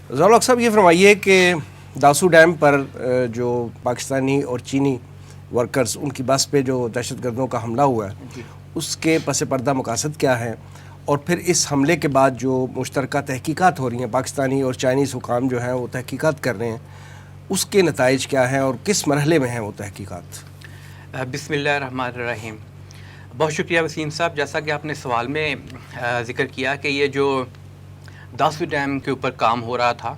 ضیاء صاحب یہ فرمائیے کہ داسو ڈیم پر جو پاکستانی اور چینی ورکرز ان کی بس پہ جو دہشت گردوں کا حملہ ہوا ہے اس کے پس پردہ مقاصد کیا ہیں، اور پھر اس حملے کے بعد جو مشترکہ تحقیقات ہو رہی ہیں، پاکستانی اور چائنیز حکام جو ہیں وہ تحقیقات کر رہے ہیں، اس کے نتائج کیا ہیں اور کس مرحلے میں ہیں وہ تحقیقات؟ بسم اللہ الرحمن الرحیم. بہت شکریہ وسیم صاحب. جیسا کہ آپ نے سوال میں ذکر کیا کہ یہ جو داسو ڈیم کے اوپر کام ہو رہا تھا،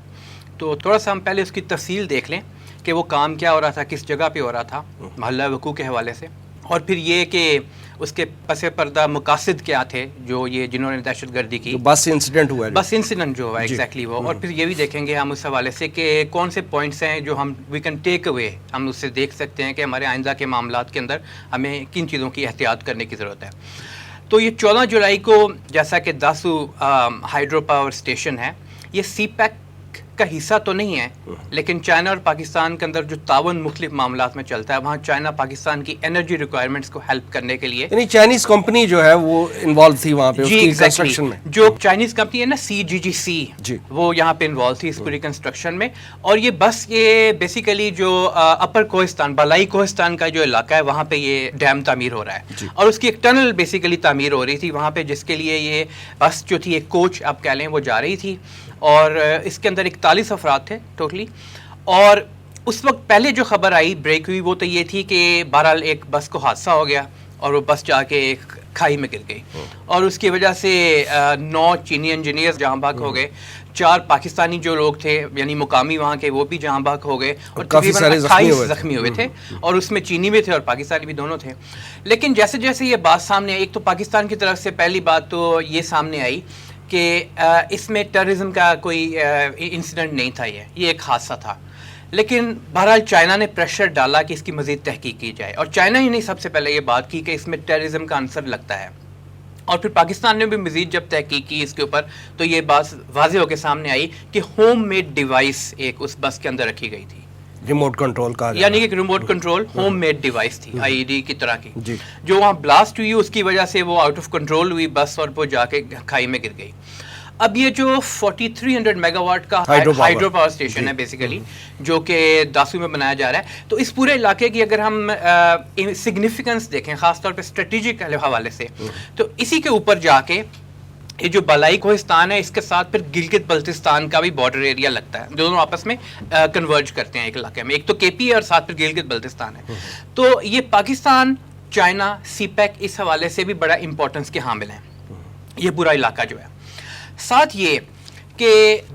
تو تھوڑا سا ہم پہلے اس کی تفصیل دیکھ لیں کہ وہ کام کیا ہو رہا تھا، کس جگہ پہ ہو رہا تھا محلہ وقوع کے حوالے سے، اور پھر یہ کہ اس کے پس پردہ مقاصد کیا تھے جو یہ جنہوں نے دہشت گردی کی. بس انسیڈنٹ ہوا ہے، بس انسیڈنٹ جو ہوا ہے ایگزیکٹلی وہ، اور پھر یہ بھی دیکھیں گے ہم اس حوالے سے کہ کون سے پوائنٹس ہیں جو ہم وی کین ٹیک اوے، ہم اس سے دیکھ سکتے ہیں کہ ہمارے آئندہ کے معاملات کے اندر ہمیں کن چیزوں کی احتیاط کرنے کی ضرورت ہے. تو یہ 14 جولائی کو جیسا کہ داسو ہائیڈرو پاور اسٹیشن ہے، یہ سی پیک کا حصہ تو نہیں ہے، لیکن چائنا اور پاکستان کے اندر جو تعاون مختلف معاملات میں چلتا ہے، وہاں چائنا پاکستان کی انرجی ریکوائرمنٹس کو ہیلپ کرنے کے لیے، یعنی چائنیز کمپنی جو ہے وہ انوالو تھی وہاں پہ اس کی کنسٹرکشن میں. جو چائنیز کمپنی ہے نا CGGC، وہ یہاں پہ انوالو تھی اس پوری کنسٹرکشن میں. اور یہ بس یہ بیسیکلی جو اپر کوہستان، بالائی کوہستان کا جو علاقہ ہے وہاں پہ یہ ڈیم تعمیر ہو رہا ہے، اور اس کی ایک ٹنل بیسیکلی تعمیر ہو رہی تھی وہاں پہ، جس کے لیے یہ بس جو تھی ایک کوچ آپ کہہ لیں وہ جا رہی تھی، اور اس کے اندر 41 افراد تھے ٹوٹلی. اور اس وقت پہلے جو خبر آئی بریک ہوئی وہ تو یہ تھی کہ بہرحال ایک بس کو حادثہ ہو گیا اور وہ بس جا کے ایک کھائی میں گر گئی، اور اس کی وجہ سے 9 چینی انجینئرز جہاں بھاگ ہو گئے، 4 پاکستانی جو لوگ تھے یعنی مقامی وہاں کے وہ بھی جہاں بھاگ ہو گئے، اور تقریباً 28 زخمی ہوئے تھے، اور اس میں چینی بھی تھے اور پاکستانی بھی دونوں تھے. لیکن جیسے جیسے یہ بات سامنے آئی، ایک تو پاکستان کی طرف سے پہلی بات تو یہ سامنے آئی کہ اس میں ٹیررزم کا کوئی انسیڈنٹ نہیں تھا، یہ ایک حادثہ تھا. لیکن بہرحال چائنا نے پریشر ڈالا کہ اس کی مزید تحقیق کی جائے، اور چائنا ہی نے سب سے پہلے یہ بات کی کہ اس میں ٹیررزم کا عنصر لگتا ہے. اور پھر پاکستان نے بھی مزید جب تحقیق کی اس کے اوپر تو یہ بات واضح ہو کے سامنے آئی کہ ہوم میڈ ڈیوائس ایک اس بس کے اندر رکھی گئی تھی، ریموٹ کنٹرول کا، یعنی کہ remote control home made device تھی IED کی طرح کی، جو وہاں بلاسٹ ہوئی اس کی وجہ سے وہ آؤٹ آف کنٹرول ہوئی بس، اور وہ جا کے کھائی میں گر گئی. اب یہ جو 4300 میگا واٹ کا ہائیڈرو پاور اسٹیشن ہے بیسیکلی جو کہ داسو میں بنایا جا رہا ہے، تو اس پورے علاقے کی اگر ہم سگنیفیکنس دیکھیں خاص طور پہ اسٹریٹجک حوالے سے، تو اسی کے اوپر جا کے یہ جو بالائی کوہستان ہے اس کے ساتھ پھر گلگت بلتستان کا بھی بارڈر ایریا لگتا ہے، دونوں آپس میں کنورج کرتے ہیں ایک علاقے میں، ایک تو KP ہے اور ساتھ پھر گلگت بلتستان ہے. تو یہ پاکستان، چائنا، سی پیک اس حوالے سے بھی بڑا امپورٹنس کے حامل ہیں یہ پورا علاقہ جو ہے. ساتھ یہ کہ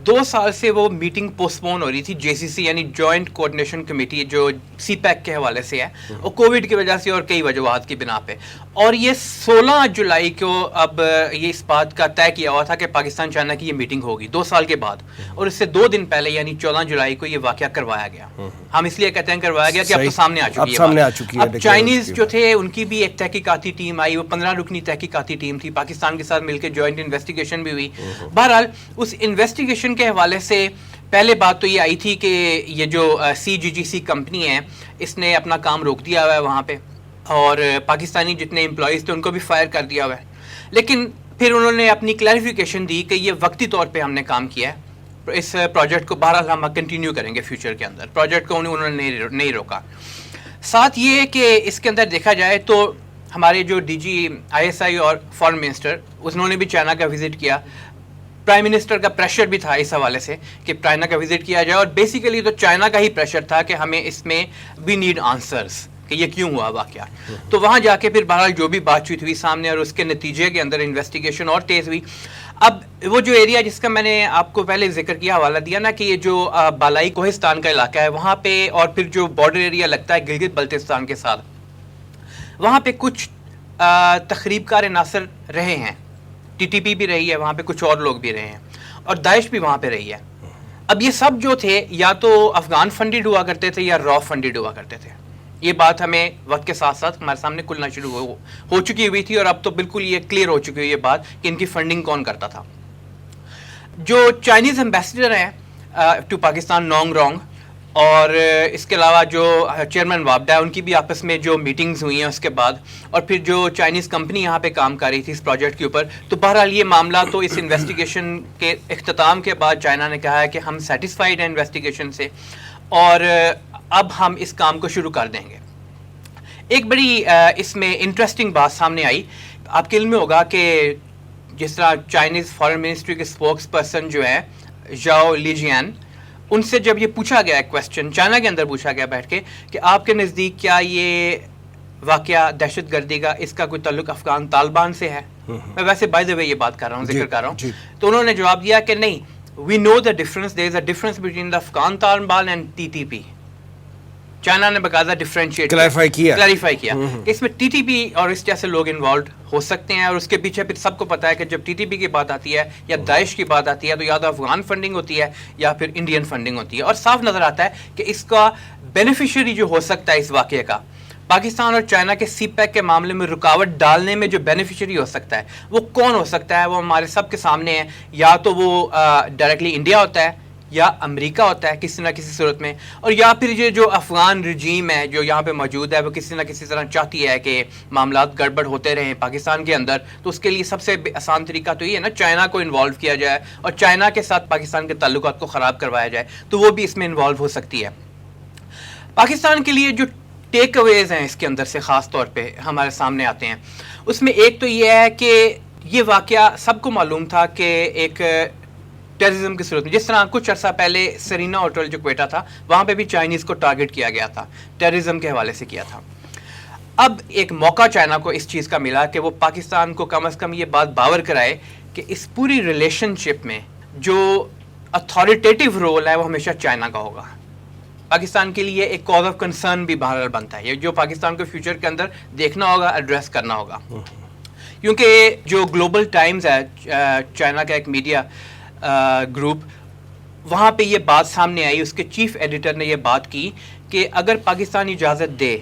2 سال سے وہ میٹنگ پوسٹ پون ہو رہی تھی JCC یعنی جوائنٹ کوآرڈینیشن کمیٹی جو سی پیک کے حوالے سے ہے، اور کووڈ کی وجہ سے اور کئی وجوہات کی بنا پہ، اور یہ 16 جولائی کو اب یہ اس بات کا طے کیا ہوا تھا کہ پاکستان چائنا کی یہ میٹنگ ہوگی 2 سال کے بعد، اور اس سے 2 دن پہلے یعنی 14 جولائی کو یہ واقعہ کروایا گیا. ہم اس لیے کہتے ہیں کروایا گیا کہ اب تو سامنے آ چکی ہے. اب چائنیز جو تھے ان کی بھی ایک تحقیقاتی ٹیم آئی، وہ 15 رکنی تحقیقاتی ٹیم تھی، پاکستان کے ساتھ مل کے جوائنٹ انویسٹیگیشن بھی ہوئی. بہرحال اس انویسٹیگیشن کے حوالے سے پہلے بات تو یہ آئی تھی کہ یہ جو CGGC کمپنی ہے اس نے اپنا کام روک دیا ہوا ہے وہاں پہ، اور پاکستانی جتنے امپلائیز تھے ان کو بھی فائر کر دیا ہوا ہے. لیکن پھر انہوں نے اپنی کلیریفیکیشن دی کہ یہ وقتی طور پہ ہم نے کام کیا ہے، اس پروجیکٹ کو بہرحال ہم کنٹینیو کریں گے فیوچر کے اندر، پروجیکٹ کو انہوں نے نہیں روکا. ساتھ یہ کہ اس کے اندر دیکھا جائے تو ہمارے جو DG ISI اور فارن منسٹر انہوں نے بھی چائنا کا وزٹ کیا، پرائم منسٹر کا پریشر بھی تھا اس حوالے سے کہ چائنا کا وزٹ کیا جائے، اور بیسیکلی تو چائنا کا ہی پریشر تھا کہ ہمیں اس میں وی نیڈ آنسرز کہ یہ کیوں ہوا واقعہ. تو وہاں جا کے پھر بہرحال جو بھی بات چیت ہوئی سامنے، اور اس کے نتیجے کے اندر انویسٹیگیشن اور تیز ہوئی. اب وہ جو ایریا جس کا میں نے آپ کو پہلے ذکر کیا، حوالہ دیا نا کہ یہ جو بالائی کوہستان کا علاقہ ہے وہاں پہ، اور پھر جو بارڈر ایریا لگتا ہے گلگت بلتستان کے ساتھ، وہاں پہ کچھ تخریب کار عناصر رہے ہیں، TTP بھی رہی ہے وہاں پہ، کچھ اور لوگ بھی رہے ہیں، اور داعش بھی وہاں پہ رہی ہے. اب یہ سب جو تھے یا تو افغان فنڈڈ ہوا کرتے تھے یا را فنڈڈ ہوا کرتے تھے. یہ بات ہمیں وقت کے ساتھ ساتھ ہمارے سامنے کھلنا شروع ہو چکی ہوئی تھی، اور اب تو بالکل یہ کلیئر ہو چکی ہوئی یہ بات کہ ان کی فنڈنگ کون کرتا تھا. جو چائنیز ایمبیسڈر ہیں ٹو پاکستان، نونگ رونگ، اور اس کے علاوہ جو چیئرمین وابڈا ہے ان کی بھی آپس میں جو میٹنگز ہوئی ہیں اس کے بعد، اور پھر جو چائنیز کمپنی یہاں پہ کام کر رہی تھی اس پروجیکٹ کے اوپر. تو بہرحال یہ معاملہ تو اس انویسٹیگیشن کے اختتام کے بعد چائنا نے کہا ہے کہ ہم سیٹسفائیڈ ہیں انویسٹیگیشن سے اور اب ہم اس کام کو شروع کر دیں گے. ایک بڑی اس میں انٹرسٹنگ بات سامنے آئی. آپ کے علم میں ہوگا کہ جس طرح چائنیز فارن منسٹری کے اسپوکس پرسن جو ہیں ژاؤ لیجیان، ان سے جب یہ پوچھا گیا کویسچن چائنا کے اندر پوچھا گیا بیٹھ کے کہ آپ کے نزدیک کیا یہ واقعہ دہشت گردی کا اس کا کوئی تعلق افغان طالبان سے ہے، میں ویسے بائی دا وے یہ بات کر رہا ہوں، ذکر کر رہا ہوں، تو انہوں نے جواب دیا کہ نہیں، we know the difference, there is a difference between the Afghan Taliban and T T P. China نے باقاعدہ ڈفرینشیٹ کلیریفائی کیا کہ اس میں ٹی ٹی پی اور اس جیسے لوگ انوالوڈ ہو سکتے ہیں، اور اس کے پیچھے پھر سب کو پتا ہے کہ جب ٹی ٹی پی کی بات آتی ہے یا داعش کی بات آتی ہے تو یا تو افغان فنڈنگ ہوتی ہے یا پھر انڈین فنڈنگ ہوتی ہے. اور صاف نظر آتا ہے کہ اس کا بینیفیشری جو ہو سکتا ہے اس واقعے کا، پاکستان اور چائنا کے سی پیک کے معاملے میں رکاوٹ ڈالنے میں جو بینیفیشری ہو سکتا ہے وہ کون ہو سکتا ہے؟ وہ ہمارے سب کے سامنے ہے. یا تو وہ ڈائریکٹلی انڈیا ہوتا ہے یا امریکہ ہوتا ہے کسی نہ کسی صورت میں، اور یا پھر یہ جو افغان رجیم ہے جو یہاں پہ موجود ہے وہ کسی نہ کسی طرح چاہتی ہے کہ معاملات گڑبڑ ہوتے رہیں پاکستان کے اندر. تو اس کے لیے سب سے آسان طریقہ تو یہ ہے نا، چائنا کو انوالو کیا جائے اور چائنا کے ساتھ پاکستان کے تعلقات کو خراب کروایا جائے، تو وہ بھی اس میں انوالو ہو سکتی ہے. پاکستان کے لیے جو ٹیک اویز ہیں اس کے اندر سے خاص طور پہ ہمارے سامنے آتے ہیں، اس میں ایک تو یہ ہے کہ یہ واقعہ سب کو معلوم تھا کہ ایک ٹیررزم کی صورت میں، جس طرح کچھ عرصہ پہلے سرینا ہوٹل جو کوئٹہ تھا وہاں پہ بھی چائنیز کو ٹارگٹ کیا گیا تھا، ٹیررزم کے حوالے سے کیا تھا. اب ایک موقع چائنا کو اس چیز کا ملا کہ وہ پاکستان کو کم از کم یہ بات باور کرائے کہ اس پوری ریلیشن شپ میں جو اتھارٹیٹیو رول ہے وہ ہمیشہ چائنا کا ہوگا. پاکستان کے لیے ایک کاز آف کنسرن بھی بہرحال بنتا ہے، یہ جو پاکستان کو فیوچر کے اندر دیکھنا ہوگا، ایڈریس کرنا ہوگا. کیونکہ جو گلوبل ٹائمز ہے چائنا کا ایک میڈیا گروپ، وہاں پہ یہ بات سامنے آئی، اس کے چیف ایڈیٹر نے یہ بات کی کہ اگر پاکستان اجازت دے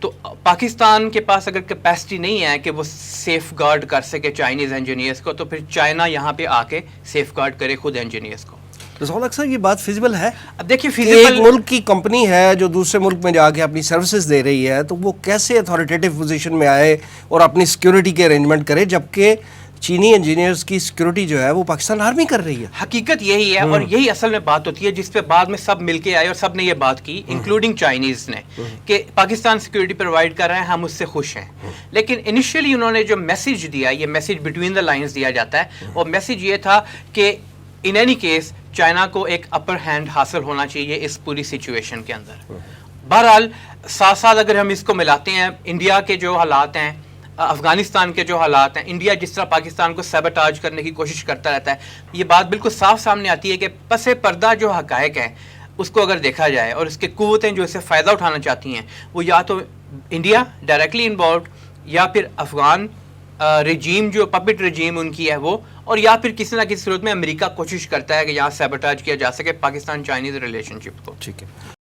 تو پاکستان کے پاس اگر کیپیسٹی نہیں ہے کہ وہ سیف گارڈ کر سکے چائنیز انجینئرس کو، تو پھر چائنا یہاں پہ آ کے سیف گارڈ کرے خود انجینئرس کو. اکثر یہ بات فیزیبل ہے؟ اب دیکھیے فیزیبل، ایک ملک کی کمپنی ہے جو دوسرے ملک میں جا کے اپنی سروسز دے رہی ہے، تو وہ کیسے اتھارٹیٹیو پوزیشن میں آئے اور اپنی سیکیورٹی کے ارینجمنٹ کرے، جبکہ چینی انجینئرز کی سیکیورٹی جو ہے وہ پاکستان آرمی کر رہی ہے. حقیقت یہی ہے، اور یہی اصل میں بات ہوتی ہے جس پہ بعد میں سب مل کے آئے اور سب نے یہ بات کی، انکلوڈنگ چائنیز نے، کہ پاکستان سیکیورٹی پرووائڈ کر رہے ہیں، ہم اس سے خوش ہیں. لیکن انیشیلی انہوں نے جو میسیج دیا، یہ میسیج بٹوین دا لائنز دیا جاتا ہے، اور میسیج یہ تھا کہ ان اینی کیس چائنا کو ایک اپر ہینڈ حاصل ہونا چاہیے اس پوری سچویشن کے اندر. بہرحال ساتھ ساتھ اگر ہم اس کو ملاتے ہیں انڈیا کے جو حالات ہیں، افغانستان کے جو حالات ہیں، انڈیا جس طرح پاکستان کو سیبوٹاج کرنے کی کوشش کرتا رہتا ہے، یہ بات بالکل صاف سامنے آتی ہے کہ پس پردہ جو حقائق ہیں اس کو اگر دیکھا جائے اور اس کے قوتیں جو اسے فائدہ اٹھانا چاہتی ہیں، وہ یا تو انڈیا ڈائریکٹلی انوالوڈ، یا پھر افغان رجیم جو پپٹ رجیم ان کی ہے وہ، اور یا پھر کسی نہ کسی صورت میں امریکہ کوشش کرتا ہے کہ یہاں سیبوٹاج کیا جا سکے پاکستان چائنیز ریلیشن شپ کو. ٹھیک ہے.